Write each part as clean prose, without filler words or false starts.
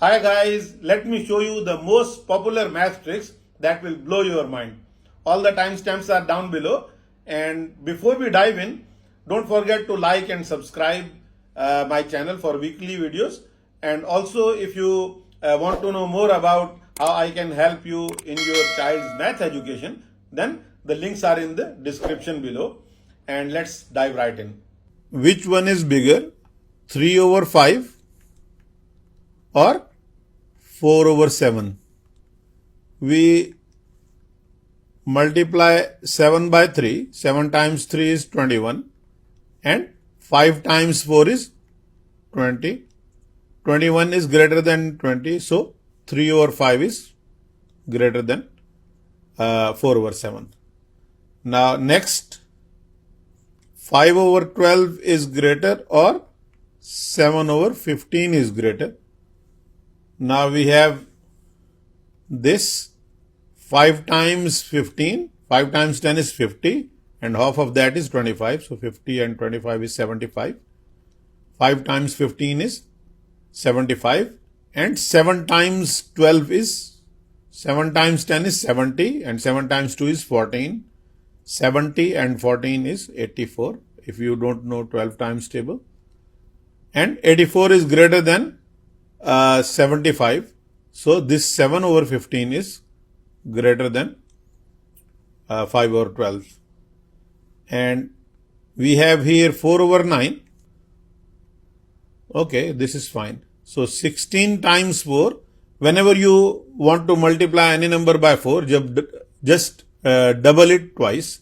Hi guys, let me show you the most popular math tricks that will blow your mind. All the timestamps are down below, and before we dive in, don't forget to like and subscribe my channel for weekly videos. And also, if you want to know more about how I can help you in your child's math education, then the links are in the description below. And let's dive right in. Which one is bigger, 3 over 5 or 4 over 7? We multiply 7 by 3. 7 times 3 is 21 and 5 times 4 is 20. 21 is greater than 20, so 3 over 5 is greater than 4 over 7. Now next, 5 over 12 is greater or 7 over 15 is greater. Now we have this 5 times 15, 5 times 10 is 50 and half of that is 25. So 50 and 25 is 75. 5 times 15 is 75 and 7 times 12 is 7 times 10 is 70 and 7 times 2 is 14. 70 and 14 is 84 if you don't know 12 times table. And 84 is greater than 75. So this 7 over 15 is greater than 5 over 12. And we have here 4 over 9. Okay, this is fine. So 16 times 4. Whenever you want to multiply any number by 4, just double it twice.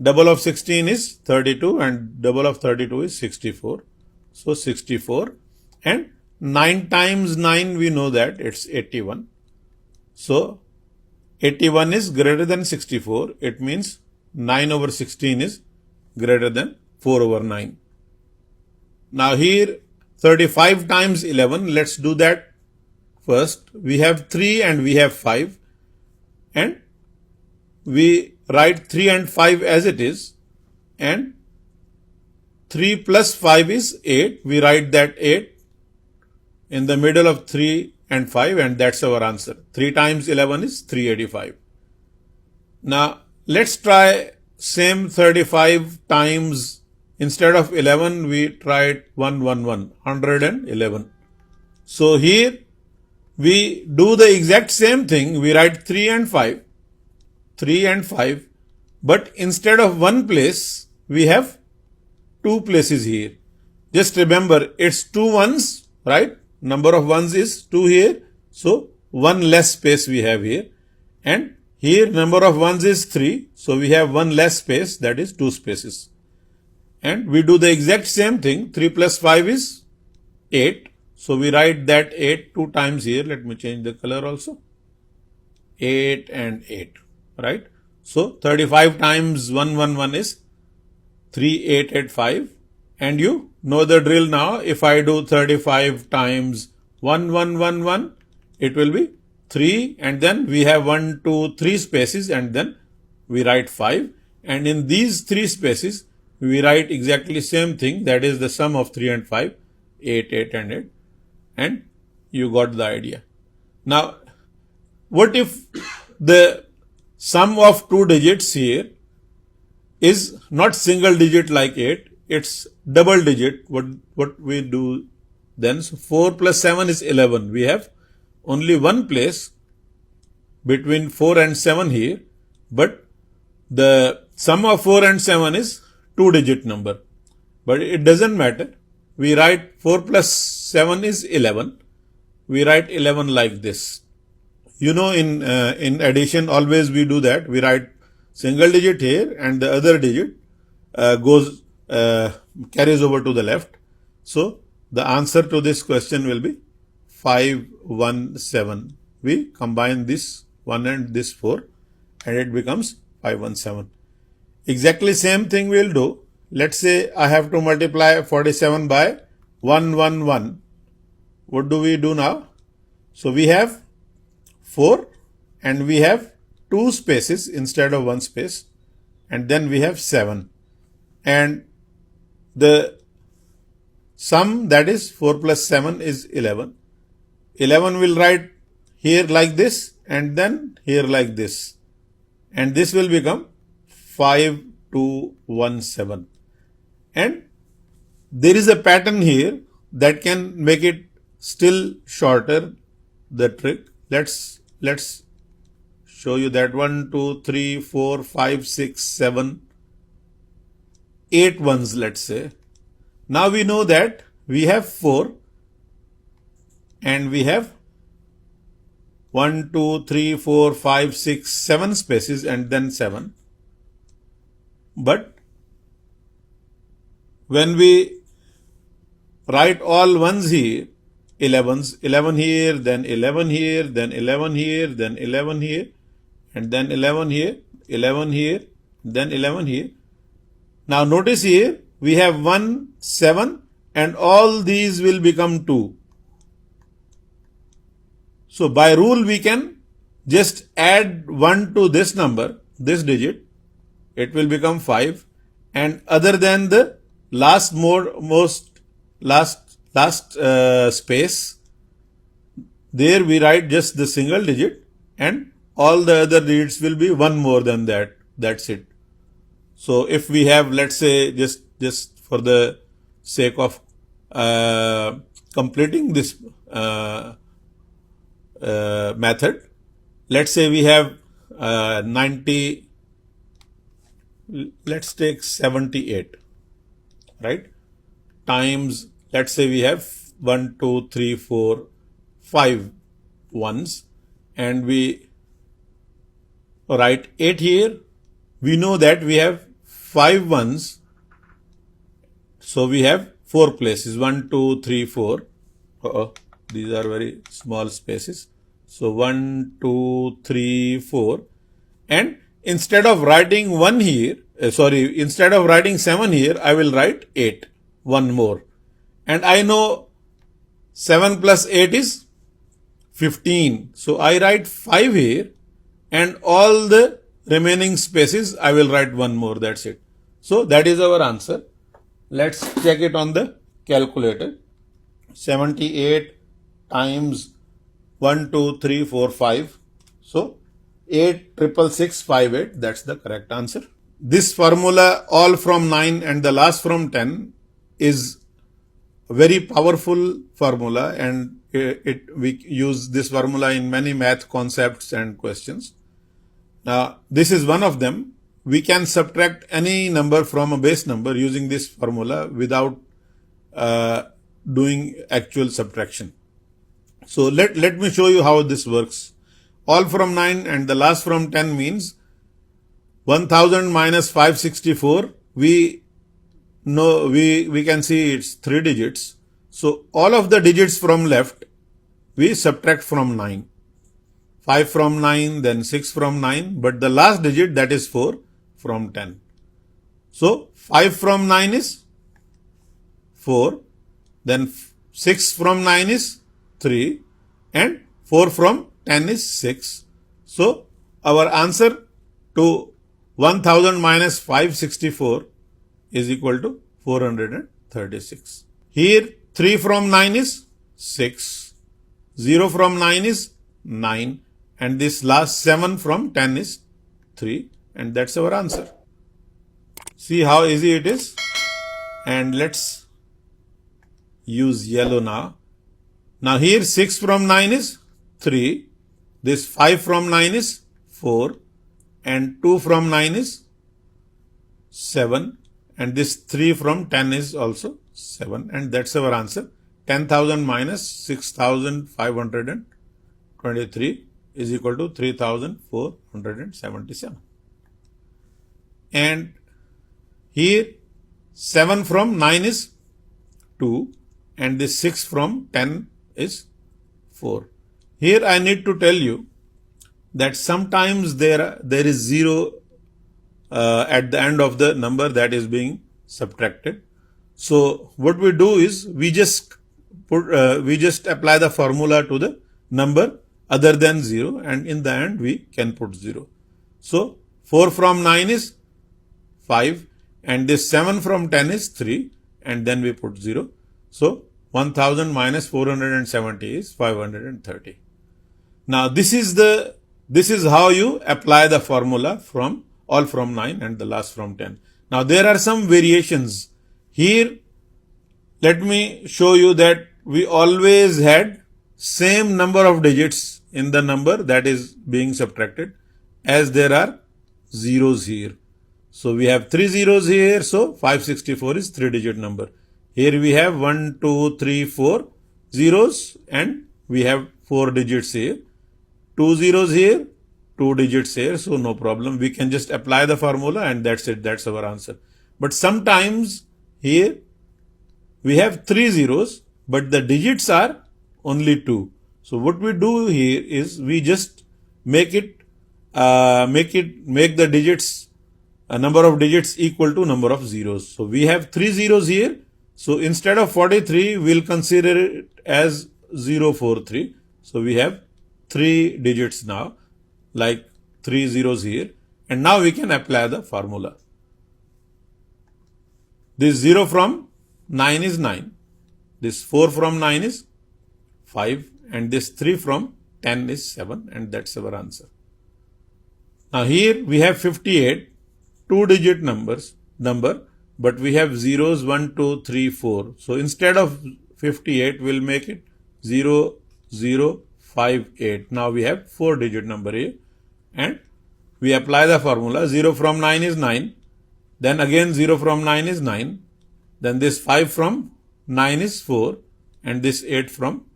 Double of 16 is 32 and double of 32 is 64. So 64 and 9 times 9 we know that it's 81. So 81 is greater than 64. It means 9 over 16 is greater than 4 over 9. Now here 35 times 11. Let's do that first. We have 3 and we have 5 and we write 3 and 5 as it is, and 3 plus 5 is 8. We write that 8 in the middle of 3 and 5 and that's our answer. 3 times 11 is 385. Now let's try same 35 times, instead of 11 we tried 111. So here we do the exact same thing. We write 3 and 5, but instead of one place we have two places here. Just remember it's two ones, right? Number of ones is 2 here, so one less space we have here, and here number of ones is 3, so we have one less space, that is 2 spaces. And we do the exact same thing. 3 plus 5 is 8, so we write that 8 2 times here. Let me change the color also. 8 and 8, right? So 35 times 111 is 3885. And you know the drill now. If I do 35 times 1111, it will be 3 and then we have 1, 2, 3 spaces and then we write 5. And in these 3 spaces, we write exactly same thing. That is the sum of 3 and 5, 8, 8 and 8. And you got the idea. Now, what if the sum of 2 digits here is not single digit like 8, it's double digit? What we do then? So 4 plus 7 is 11. We have only one place between 4 and 7 here, but the sum of 4 and 7 is 2 digit number. But it doesn't matter. We write 4 plus 7 is 11. We write 11 like this. You know, in addition, always we do that. We write single digit here and the other digit carries over to the left. So the answer to this question will be 517. We combine this 1 and this 4 and it becomes 517. Exactly same thing we'll do. Let's say I have to multiply 47 by 111. What do we do now? So we have 4 and we have 2 spaces instead of 1 space, and then we have 7. And the sum, that is 4 plus 7 is 11. 11 will write here like this and then here like this. And this will become 5217. And there is a pattern here that can make it still shorter, the trick. Let's show you that. 1, 2, 3, 4, 5, 6, 7, 8 ones, let's say. Now we know that we have 4 and we have 1, 2, 3, 4, 5, 6, 7 spaces and then 7. But when we write all ones here, 11s, 11 here, then 11 here, then 11 here, then 11 here, and then 11 here, 11 here, then 11 here. Now notice here, we have 1, 7, and all these will become 2. So by rule, we can just add 1 to this number, this digit, it will become 5. And other than the last space, there we write just the single digit and all the other digits will be 1 more than that. That's it. So if we have, let's say, just for the sake of completing this method, let's say we have 90, let's take 78, right? Times, let's say we have 1, 2, 3, 4, 5 ones, and we write 8 here. We know that we have 5 ones, so we have 4 places. 1, 2, 3, 4. These are very small spaces. So 1, 2, 3, 4. And instead of writing 1 here, instead of writing 7 here, I will write 8. 1 more. And I know 7 plus 8 is 15. So I write 5 here and all the remaining spaces I will write 1 more. That's it. So that is our answer. Let's check it on the calculator. 78 times 1, 2, 3, 4, 5. So 8,666,58. That's the correct answer. This formula, all from 9 and the last from 10, is a very powerful formula, and we use this formula in many math concepts and questions. Now, this is one of them. We can subtract any number from a base number using this formula without doing actual subtraction. So let me show you how this works. All from 9 and the last from 10 means 1000 minus 564. We know, we can see it's 3 digits. So all of the digits from left, we subtract from 9. 5 from 9, then 6 from 9, but the last digit, that is 4 from 10. So 5 from 9 is 4, then 6 from 9 is 3, and 4 from 10 is 6. So our answer to 1000 minus 564 is equal to 436. Here 3 from 9 is 6, 0 from 9 is 9, and this last 7 from 10 is 3, and that's our answer. See how easy it is? And let's use yellow now. Now here 6 from 9 is 3, this 5 from 9 is 4, and 2 from 9 is 7, and this 3 from 10 is also 7, and that's our answer. 10,000 minus 6,523 is equal to 3,477. And here 7 from 9 is 2, and this 6 from 10 is 4. Here I need to tell you that sometimes there is 0 at the end of the number that is being subtracted. So what we do is we just apply the formula to the number other than 0, and in the end we can put 0. So 4 from 9 is 5, and this 7 from 10 is 3, and then we put 0. So 1000 minus 470 is 530. Now this is how you apply the formula from all from 9 and the last from 10. Now there are some variations. Here let me show you that we always had same number of digits in the number that is being subtracted as there are zeros here. So we have 3 zeros here, so 564 is 3-digit number. Here we have 1, 2, 3, 4 zeros and we have 4 digits here. 2 zeros here, 2 digits here, so no problem. We can just apply the formula and that's it, that's our answer. But sometimes here we have 3 zeros, but the digits are only 2. So what we do here is we just make the digits, a number of digits equal to number of zeros. So we have 3 zeros here. So instead of 43, we'll consider it as 043. So we have 3 digits now, like 3 zeros here. And now we can apply the formula. This 0 from 9 is 9. This 4 from 9 is 5. And this 3 from 10 is 7. And that's our answer. Now here we have 58, 2-digit number, but we have zeros 1, 2, 3, 4. So instead of 58, we'll make it 0, 0, 5, 8. Now we have 4-digit number here. And we apply the formula. 0 from 9 is 9. Then again 0 from 9 is 9. Then this 5 from 9 is 4. And this 8 from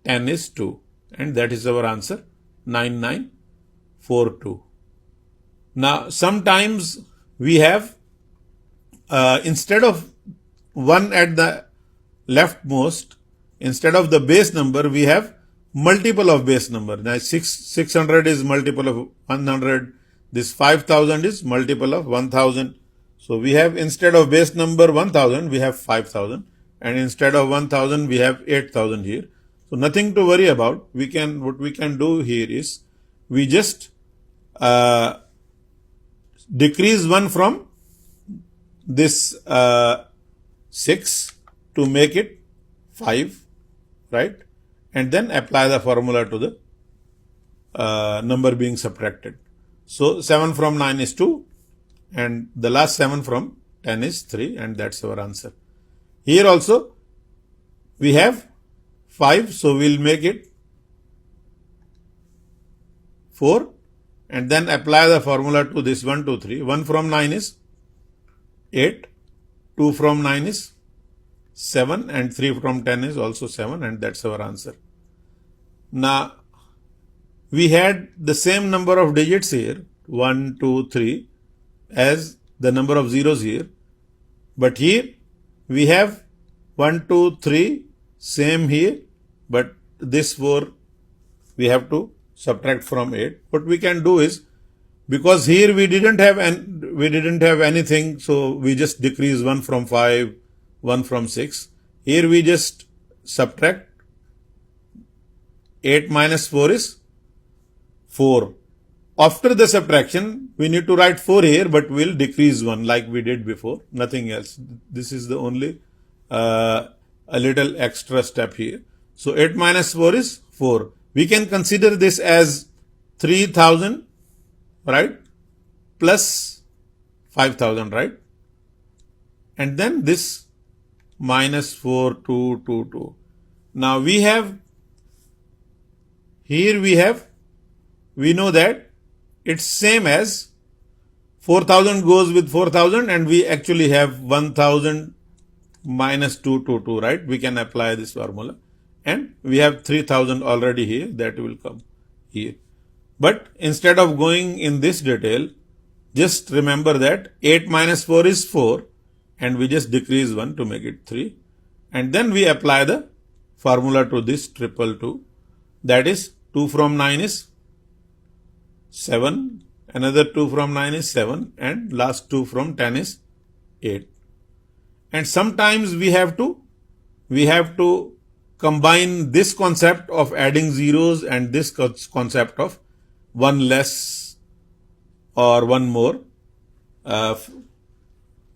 10 is 2. And that is our answer, 9942. Now sometimes we have, instead of 1 at the leftmost, instead of the base number, we have multiple of base number. Now 600 is multiple of 100. This 5000 is multiple of 1000. So we have, instead of base number 1000, we have 5000. And instead of 1000, we have 8000 here. So nothing to worry about. What we can do here is, we just decrease 1 from this 6 to make it 5, right? And then apply the formula to the number being subtracted. So 7 from 9 is 2 and the last 7 from 10 is 3 and that's our answer. Here also we have 5, so we'll make it 4 and then apply the formula to this 1, 2, 3. 1 from 9 is 8, 2 from 9 is 7 and 3 from 10 is also 7 and that's our answer. Now we had the same number of digits here, 1, 2, 3 as the number of zeros here, but here we have 1, 2, 3 same here, but this 4 we have to subtract from 8. What we can do is, because here we didn't have anything, so we just decrease 1 from 5, 1 from 6. Here we just subtract 8 minus 4 is 4. After the subtraction, we need to write 4 here, but we'll decrease 1 like we did before, nothing else. This is the only a little extra step here. So 8 minus 4 is 4. We can consider this as 3000, right? Plus 5000, right? And then this minus 4, 2, 2, 2. Now we have, here we know that it's same as 4000 goes with 4000 and we actually have 1000 minus 2, 2, 2, right? We can apply this formula. And we have 3000 already here, that will come here. But instead of going in this detail, just remember that 8 minus 4 is 4 and we just decrease 1 to make it 3. And then we apply the formula to this 222. That is 2 from 9 is 7, another 2 from 9 is 7 and last 2 from 10 is 8. And sometimes we have to combine this concept of adding zeros and this concept of one less or one more.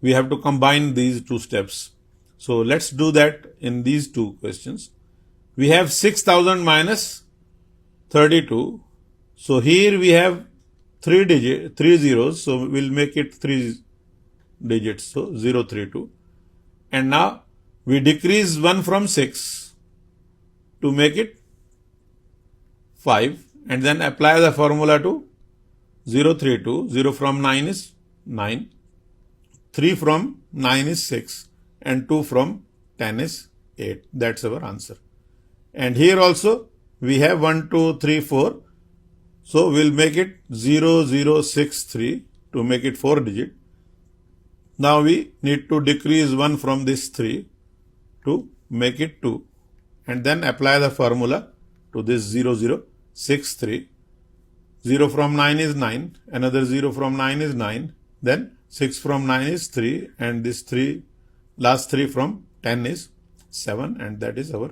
We have to combine these two steps. So let's do that in these two questions. We have 6000 minus 32. So here we have three zeros. So we'll make it 3 digits. So 032. And now we decrease 1 from 6 to make it 5. And then apply the formula to 032. 0 from 9 is 9. 3 from 9 is 6. And 2 from 10 is 8. That's our answer. And here also we have 1, 2, 3, 4. So we'll make it 0063 to make it 4 digit. Now we need to decrease 1 from this 3 to make it 2. And then apply the formula to this 0063. 0 from 9 is 9. Another 0 from 9 is 9. Then 6 from 9 is 3. And this 3, last 3 from 10 is 7. And that is our